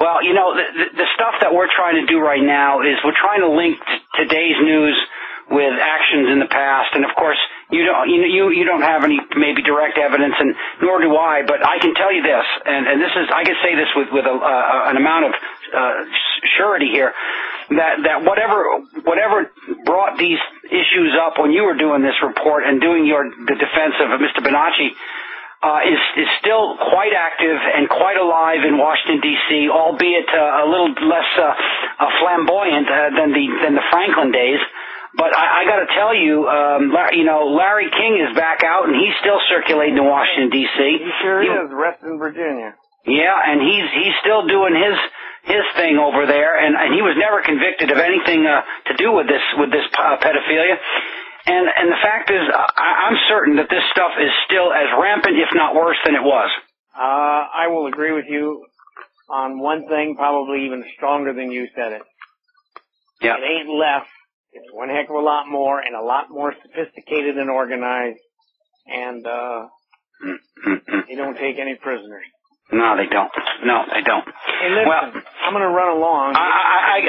Well, you know, the stuff that we're trying to do right now is we're trying to link today's news with actions in the past, and of course, you don't have any maybe direct evidence, and nor do I. But I can tell you this, and this is I can say this with an amount of surety here, that whatever brought these issues up when you were doing this report and doing the defense of Mr. Bonacci. Is still quite active and quite alive in Washington D.C., albeit a little less flamboyant than the Franklin days. But I got to tell you, Larry King is back out and he's still circulating in Washington D.C. He sure is, rest in Virginia. Yeah, and he's still doing his thing over there, and he was never convicted of anything to do with this pedophilia. And the fact is, I'm certain that this stuff is still as rampant, if not worse, than it was. I will agree with you on one thing, probably even stronger than you said it. Yeah. It ain't less. It's one heck of a lot more, and a lot more sophisticated and organized. And they don't take any prisoners. No, they don't. No, they don't. Hey, listen, well, I'm going to run along. I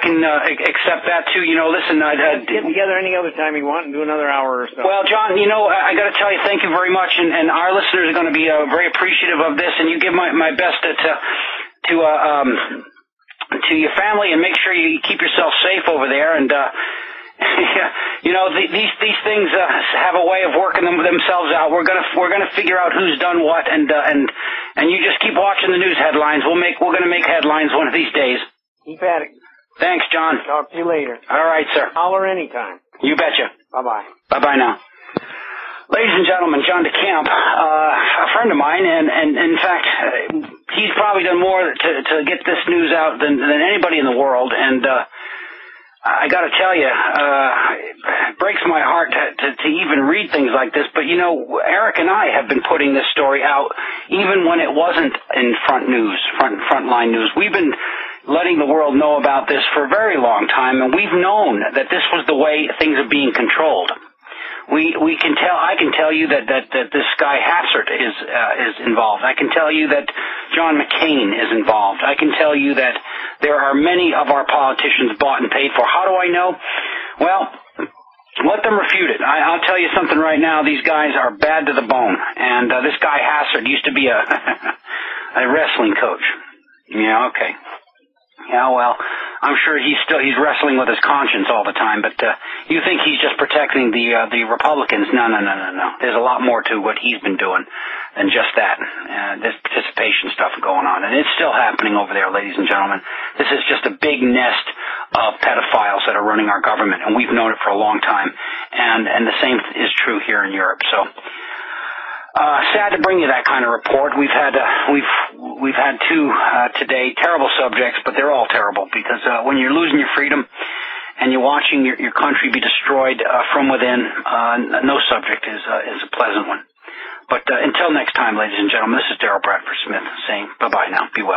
can accept that too. You know, listen, get together any other time you want and do another hour or so. Well, John, you know, I got to tell you, thank you very much, and our listeners are going to be very appreciative of this. And you give my best to your family, and make sure you keep yourself safe over there. And you know, these things have a way of working themselves out. We're gonna figure out who's done what, and you just keep watching the news headlines. We're gonna make headlines one of these days. Keep at it. Thanks, John. Talk to you later. All right, sir. Holler anytime. You betcha. Bye-bye. Bye-bye now. Ladies and gentlemen, John DeCamp, a friend of mine, and in fact, he's probably done more to get this news out than anybody in the world, and I got to tell you, it breaks my heart to even read things like this. But, you know, Eric and I have been putting this story out even when it wasn't in frontline news. We've been letting the world know about this for a very long time, and we've known that this was the way things are being controlled. I can tell you that this guy Hassert is involved. I can tell you that John McCain is involved. I can tell you that there are many of our politicians bought and paid for. How do I know? Well, let them refute it. I'll tell you something right now. These guys are bad to the bone. And this guy Hassert used to be a wrestling coach. Yeah, okay. Yeah, well, I'm sure he's wrestling with his conscience all the time, but you think he's just protecting the Republicans. No. There's a lot more to what he's been doing than just that. There's participation stuff going on, and it's still happening over there, ladies and gentlemen. This is just a big nest of pedophiles that are running our government, and we've known it for a long time, and the same is true here in Europe. So sad to bring you that kind of report. We've had two today, terrible subjects, but they're all terrible because when you're losing your freedom and you're watching your country be destroyed from within, no subject is a pleasant one. But until next time, ladies and gentlemen, this is Daryl Bradford Smith saying bye-bye now. Be well.